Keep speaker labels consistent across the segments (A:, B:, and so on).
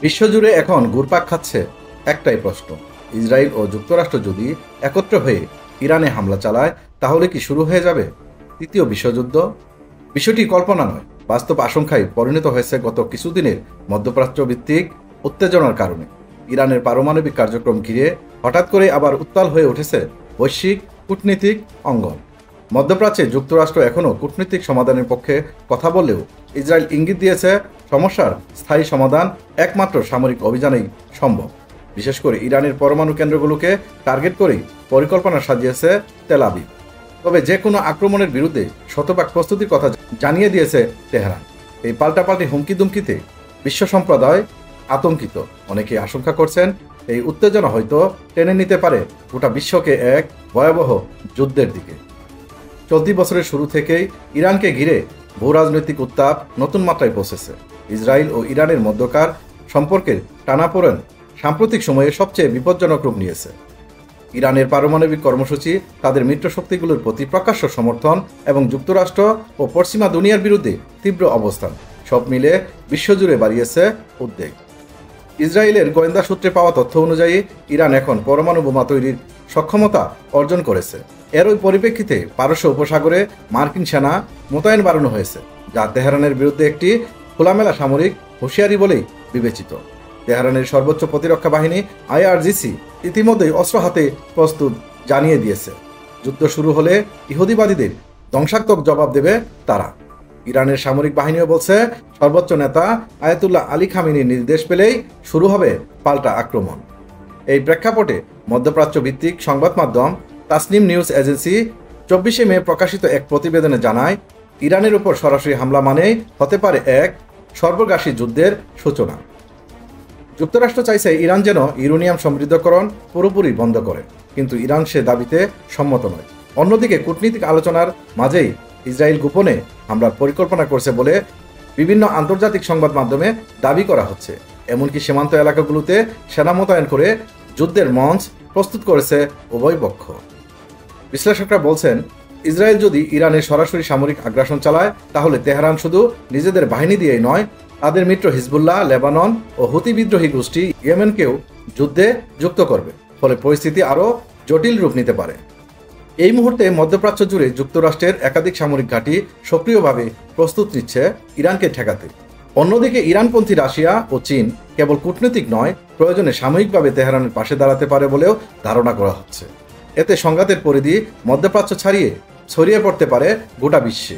A: বিশ্বজুড়ে এখন ঘুরপাক খাচ্ছে একটাই প্রশ্ন, ইসরায়েল ও যুক্তরাষ্ট্র যদি একত্র হয়ে ইরানে হামলা চালায় তাহলে কি শুরু হয়ে যাবে তৃতীয় বিশ্বযুদ্ধ? বিষয়টি কল্পনা নয়, বাস্তব আশঙ্কায় পরিণত হয়েছে গত কিছুদিনের মধ্যপ্রাচ্য ভিত্তিক উত্তেজনার কারণে। ইরানের পারমাণবিক কার্যক্রম ঘিরে হঠাৎ করে আবার উত্তাল হয়ে উঠেছে বৈশ্বিক কূটনীতিক অঙ্গন। মধ্যপ্রাচ্যে যুক্তরাষ্ট্র এখনও কূটনৈতিক সমাধানের পক্ষে কথা বললেও ইসরায়েল ইঙ্গিত দিয়েছে সমস্যার স্থায়ী সমাধান একমাত্র সামরিক অভিযানেই সম্ভব। বিশেষ করে ইরানের পরমাণু কেন্দ্রগুলোকে টার্গেট করেই পরিকল্পনা সাজিয়েছে তেল আবিব। তবে যে কোনো আক্রমণের বিরুদ্ধে শতভাগ প্রস্তুতির কথা জানিয়ে দিয়েছে তেহরান। এই পাল্টাপাল্টি হুমকি দুমকিতে বিশ্ব সম্প্রদায় আতঙ্কিত। অনেকেই আশঙ্কা করছেন এই উত্তেজনা হয়তো টেনে নিতে পারে গোটা বিশ্বকে এক ভয়াবহ যুদ্ধের দিকে। চলতি বছরের শুরু থেকেই ইরানকে ঘিরে ভূরাজনৈতিক উত্তাপ নতুন মাত্রায় পৌঁছেছে। ইসরায়েল ও ইরানের মধ্যকার সম্পর্কের টানাপোড়েন সাম্প্রতিক সময়ে সবচেয়ে বিপজ্জনক রূপ নিয়েছে। ইরানের পারমাণবিক কর্মসূচি, তাদের মিত্রশক্তিগুলোর প্রতি প্রকাশ্য সমর্থন এবং যুক্তরাষ্ট্র ও পশ্চিমা দুনিয়ার বিরুদ্ধে তীব্র অবস্থান সব মিলে বিশ্বজুড়ে বাড়িয়েছে উদ্বেগ। ইসরায়েলের গোয়েন্দা সূত্রে পাওয়া তথ্য অনুযায়ী ইরান এখন পরমাণু বোমা তৈরির সক্ষমতা অর্জন করেছে। এরই পরিপ্রেক্ষিতে পারস্য উপসাগরে মার্কিন সেনা মোতায়েন বাড়ানো হয়েছে, যা তেহরানের বিরুদ্ধে একটি খোলামেলা সামরিক হুঁশিয়ারি বলেই বিবেচিত। তেহরানের সর্বোচ্চ প্রতিরক্ষা বাহিনী IRGC ইতিমধ্যেই অস্ত্র হাতে প্রস্তুত জানিয়ে দিয়েছে। যুদ্ধ শুরু হলে ইহুদিবাদীদের ধ্বংসাত্মক জবাব দেবে তারা। ইরানের সামরিক বাহিনীও বলছে সর্বোচ্চ নেতা আয়াতুল্লাহ আলী খামেনির নির্দেশ পেলেই শুরু হবে পাল্টা আক্রমণ। এই প্রেক্ষাপটে মধ্যপ্রাচ্য ভিত্তিক সংবাদ মাধ্যম তাসনিম নিউজ এজেন্সি 24 মে প্রকাশিত এক প্রতিবেদনে জানায়, ইরানের উপর সরাসরি হামলা মানেই হতে পারে এক সর্বগ্রাসী যুদ্ধের সূচনা। যুক্তরাষ্ট্র চাইছে ইরান যেন ইউরেনিয়াম সমৃদ্ধকরণ পুরোপুরি বন্ধ করে, কিন্তু ইরান সে দাবিতে সম্মত নয়। অন্যদিকে কূটনীতিক আলোচনার মাঝেই ইসরায়েল গোপনে হামলার পরিকল্পনা করছে বলে বিভিন্ন আন্তর্জাতিক সংবাদ মাধ্যমে দাবি করা হচ্ছে। এমনকি সীমান্ত এলাকাগুলোতে সেনা মোতায়েন করে যুদ্ধের মঞ্চ প্রস্তুত করেছে উভয় পক্ষ। বিশ্লেষকরা বলছেন, ইসরায়েল যদি ইরানে সরাসরি সামরিক আগ্রাসন চালায় তাহলে তেহরান শুধু নিজেদের বাহিনী দিয়েই নয়, তাদের মিত্র হিজবুল্লাহ, লেবানন ও হুতি বিদ্রোহী গোষ্ঠী ইয়েমেনকেও যুদ্ধে যুক্ত করবে। ফলে পরিস্থিতি আরও জটিল রূপ নিতে পারে। এই মুহূর্তে মধ্যপ্রাচ্য জুড়ে যুক্তরাষ্ট্রের একাধিক সামরিক ঘাঁটি সক্রিয়ভাবে প্রস্তুত নিচ্ছে ইরানকে ঠেকাতে। অন্যদিকে ইরানপন্থী রাশিয়া ও চীন কেবল কূটনৈতিক নয়, প্রয়োজনে সাময়িকভাবে তেহরানের পাশে দাঁড়াতে পারে বলেও ধারণা করা হচ্ছে। এতে সংঘাতের পরিধি মধ্যপ্রাচ্য ছাড়িয়ে ছড়িয়ে পড়তে পারে গোটা বিশ্বে।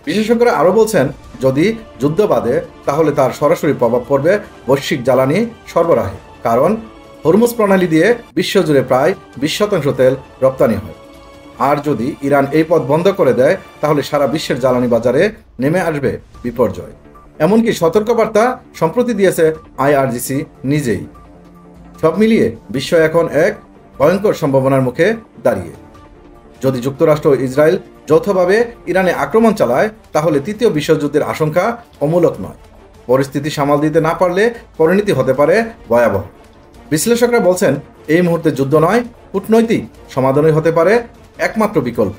A: বিশেষজ্ঞরা আরও বলছেন, যদি যুদ্ধ বাধে তাহলে তার সরাসরি প্রভাব পড়বে বৈশ্বিক জ্বালানি সরবরাহে, কারণ হরমুজ প্রণালী দিয়ে বিশ্বজুড়ে প্রায় 20% তেল রপ্তানি হয়। আর যদি ইরান এই পথ বন্ধ করে দেয় তাহলে সারা বিশ্বের জ্বালানি বাজারে নেমে আসবে বিপর্যয়। এমনকি সতর্কবার্তা সম্প্রতি দিয়েছে IRGC নিজেই। সব মিলিয়ে বিশ্ব এখন এক ভয়ঙ্কর সম্ভাবনার মুখে দাঁড়িয়ে। যদি যুক্তরাষ্ট্র ও ইসরায়েল যৌথভাবে ইরানে আক্রমণ চালায় তাহলে তৃতীয় বিশ্বযুদ্ধের আশঙ্কা অমূলক নয়। পরিস্থিতি সামাল দিতে না পারলে পরিণতি হতে পারে ভয়াবহ। বিশ্লেষকরা বলছেন, এই মুহূর্তে যুদ্ধ নয়, কূটনৈতিক সমাধানই হতে পারে একমাত্র বিকল্প।